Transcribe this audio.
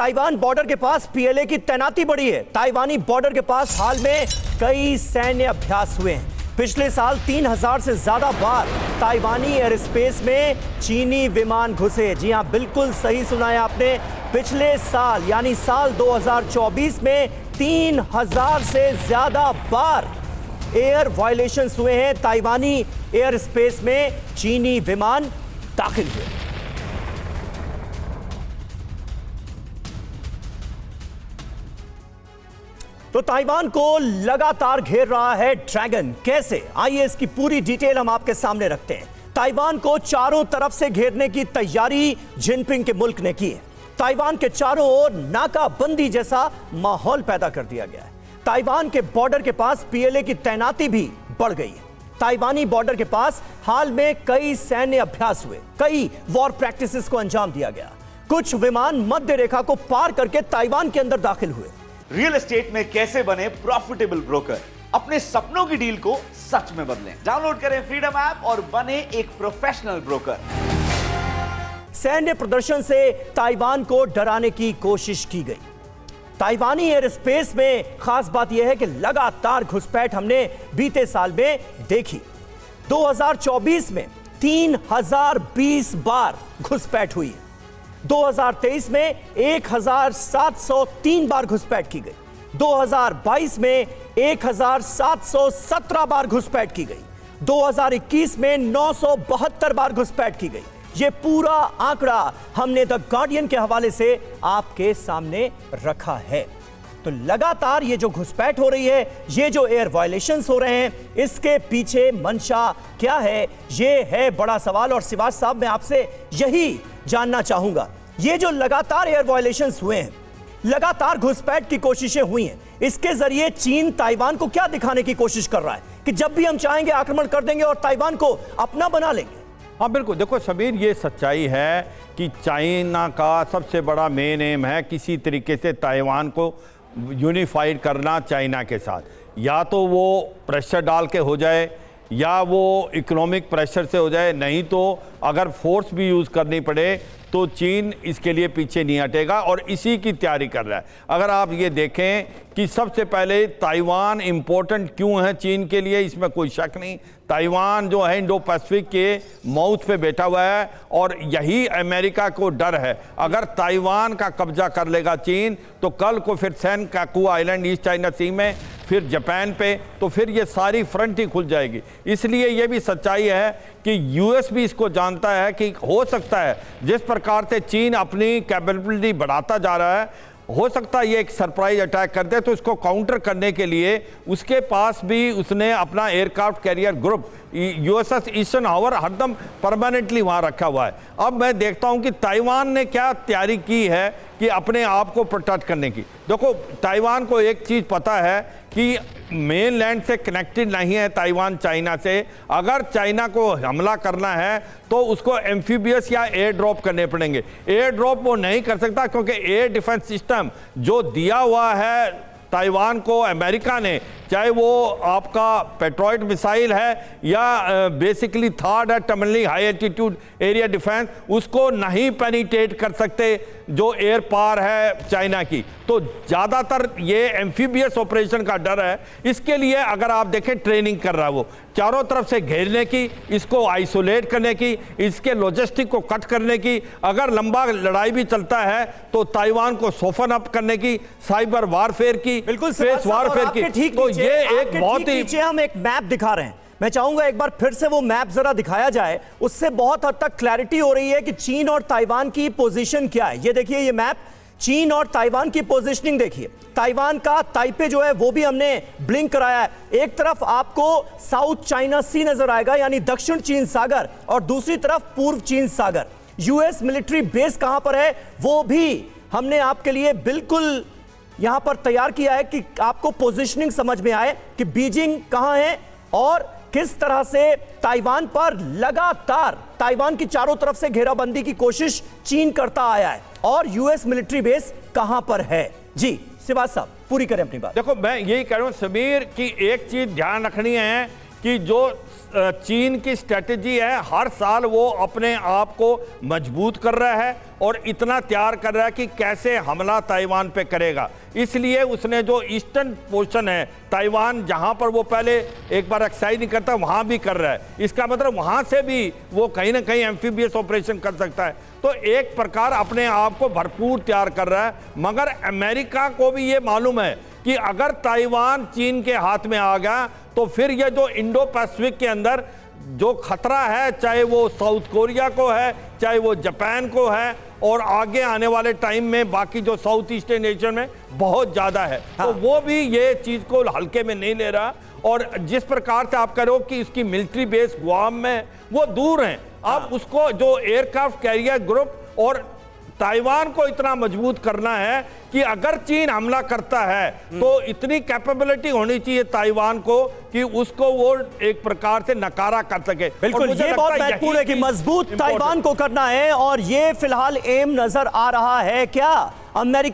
Taiwan border के पास PLA की तैनाती बढ़ी है। ताइवानी बॉर्डर के पास हाल में कई सैन्य अभ्यास हुए हैं। पिछले साल 3000 से ज्यादा बार ताइवानी एयर स्पेस में चीनी विमान घुसे। जी हां, बिल्कुल सही सुना है आपने। पिछले साल यानी साल 2024 में 3000 से ज्यादा बार एयर वायलेशंस हुए हैं। ताइवानी एयर स्पेस में चीनी विमान दाखिल हुए। तो ताइवान को लगातार घेर रहा है ड्रैगन। कैसे? आइए इसकी पूरी डिटेल हम आपके सामने रखते हैं। ताइवान को चारों तरफ से घेरने की तैयारी जिनपिंग के मुल्क ने की है। ताइवान के चारों ओर नाकाबंदी जैसा माहौल पैदा कर दिया गया है। ताइवान के बॉर्डर के पास पीएलए की तैनाती भी बढ़ गई है। ताइवानी बॉर्डर के पास हाल में कई सैन्य अभ्यास हुए, कई वॉर प्रैक्टिसेस को अंजाम दिया गया। कुछ विमान मध्य रेखा को पार करके ताइवान के अंदर दाखिल हुए। रियल एस्टेट में कैसे बने प्रॉफिटेबल ब्रोकर, अपने सपनों की डील को सच में बदलें। डाउनलोड करें फ्रीडम ऐप और बने एक प्रोफेशनल ब्रोकर। सैन्य प्रदर्शन से ताइवान को डराने की कोशिश की गई। ताइवानी एयर स्पेस में खास बात यह है कि लगातार घुसपैठ हमने बीते साल में देखी। 2024 में 3020 बार घुसपैठ हुई है। 2023 में 1703 बार घुसपैठ की गई। 2022 में 1717 बार घुसपैठ की गई। 2021 में 972 बार घुसपैठ की गई। यह पूरा आंकड़ा हमने द गार्डियन के हवाले से आपके सामने रखा है। तो लगातार ये जो घुसपैठ हो रही है, ये जो एयर वायलेशंस हो रहे हैं, इसके पीछे मंशा क्या है? ये है बड़ा सवाल। और सिवाज साहब, मैं आपसे यही जानना चाहूंगा, ये जो लगातार एयर वायलेशंस हुए हैं, लगातार घुसपैठ की कोशिशें हुई हैं, इसके जरिए चीन ताइवान को क्या दिखाने की कोशिश कर रहा है कि जब भी हम चाहेंगे आक्रमण कर देंगे और ताइवान को अपना बना लेंगे? हाँ बिल्कुल, देखो समीर, ये सच्चाई है कि चाइना का सबसे बड़ा मेन एम है किसी तरीके से ताइवान को यूनिफाइड करना चाइना के साथ। या तो वो प्रेशर डाल के हो जाए या वो इकोनॉमिक प्रेशर से हो जाए, नहीं तो अगर फोर्स भी यूज़ करनी पड़े तो चीन इसके लिए पीछे नहीं हटेगा और इसी की तैयारी कर रहा है। अगर आप ये देखें कि सबसे पहले ताइवान इम्पोर्टेंट क्यों है चीन के लिए, इसमें कोई शक नहीं। ताइवान जो है इंडो पैसिफिक के माउथ पे बैठा हुआ है और यही अमेरिका को डर है। अगर ताइवान का कब्जा कर लेगा चीन तो कल को फिर सेनकाकू आइलैंड ईस्ट चाइना सी में, फिर जापान पे, तो फिर ये सारी फ्रंट ही खुल जाएगी। इसलिए ये भी सच्चाई है कि यूएस भी इसको जानता है कि हो सकता है जिस प्रकार से चीन अपनी कैपेबिलिटी बढ़ाता जा रहा है, हो सकता है ये एक सरप्राइज अटैक कर दे। तो इसको काउंटर करने के लिए उसके पास भी उसने अपना एयरक्राफ्ट कैरियर ग्रुप यूएसएस ईजनहावर हरदम परमानेंटली वहाँ रखा हुआ है। अब मैं देखता हूँ कि ताइवान ने क्या तैयारी की है कि अपने आप को प्रोटेक्ट करने की। देखो, ताइवान को एक चीज़ पता है कि मेन लैंड से कनेक्टेड नहीं है ताइवान चाइना से। अगर चाइना को हमला करना है तो उसको एम्फीबियस या एयर ड्रॉप करने पड़ेंगे। एयर ड्रॉप वो नहीं कर सकता क्योंकि एयर डिफेंस सिस्टम जो दिया हुआ है ताइवान को अमेरिका ने, चाहे वो आपका पेट्रोइड मिसाइल है या बेसिकली थर्ड है terminally high altitude area defence, उसको नहीं पेनिट्रेट कर सकते जो एयर पावर है चाइना की। तो ज़्यादातर ये एम्फीबियस ऑपरेशन का डर है। इसके लिए अगर आप देखें ट्रेनिंग कर रहा है वो, चारों तरफ से घेरने की, इसको आइसोलेट करने की, इसके लॉजिस्टिक को कट करने की, अगर लंबा लड़ाई भी चलता है तो ताइवान को सोफन अप करने की, साइबर वारफेयर की, बिल्कुल स्पेस वारफेयर की। ठीक, तो ये एक बहुत ही, नीचे हम एक मैप दिखा रहे हैं। मैं चाहूंगा एक बार फिर से वो मैप जरा दिखाया जाए, उससे बहुत हद तक क्लैरिटी हो रही है कि चीन और ताइवान की पोजीशन क्या है। ये देखिए, ये मैप चीन और ताइवान की पोजीशनिंग देखिए। ताइवान का ताइपे जो है वो भी हमने ब्लिंक कराया है। एक तरफ आपको साउथ चाइना सी नजर आएगा यानी दक्षिण चीन सागर, और दूसरी तरफ पूर्व चीन सागर। यूएस मिलिट्री बेस कहां पर है वो भी हमने आपके लिए बिल्कुल यहां पर तैयार किया है कि आपको पोजीशनिंग समझ में आए कि बीजिंग कहां है और किस तरह से ताइवान पर लगातार ताइवान की चारों तरफ से घेराबंदी की कोशिश चीन करता आया है और यूएस मिलिट्री बेस कहां पर है। जी सिवाज साहब, पूरी करें अपनी बात। देखो, मैं यही कह रहा हूं समीर कि एक चीज ध्यान रखनी है कि जो चीन की स्ट्रेटजी है, हर साल वो अपने आप को मजबूत कर रहा है और इतना तैयार कर रहा है कि कैसे हमला ताइवान पे करेगा। इसलिए उसने जो ईस्टर्न पोर्शन है ताइवान, जहां पर वो पहले एक बार एक्सरसाइज नहीं करता, वहां भी कर रहा है। इसका मतलब वहां से भी वो कहीं ना कहीं एम्फीबियस ऑपरेशन कर सकता है। तो एक प्रकार अपने आप को भरपूर तैयार कर रहा है। मगर अमेरिका को भी ये मालूम है कि अगर ताइवान चीन के हाथ में आ गया तो फिर ये जो इंडो पैसिफिक के अंदर जो खतरा है, चाहे वो साउथ कोरिया को है, चाहे वो जापान को है, और आगे आने वाले टाइम में बाकी जो साउथ ईस्टर्न एशिया में बहुत ज़्यादा है। तो वो भी ये चीज़ को हल्के में नहीं ले रहा। और जिस प्रकार से आप कह रहे हो कि इसकी मिलिट्री बेस गुआम में, वो दूर हैं। अब उसको जो एयरक्राफ्ट कैरियर ग्रुप और ताइवान को इतना मजबूत करना है कि अगर चीन हमला करता है तो इतनी कैपेबिलिटी होनी चाहिए ताइवान को कि उसको वो एक प्रकार से नकारा कर सके। बिल्कुल, ये बहुत महत्वपूर्ण है कि मजबूत ताइवान को करना है, और ये फिलहाल एम नजर आ रहा है। क्या अमेरिका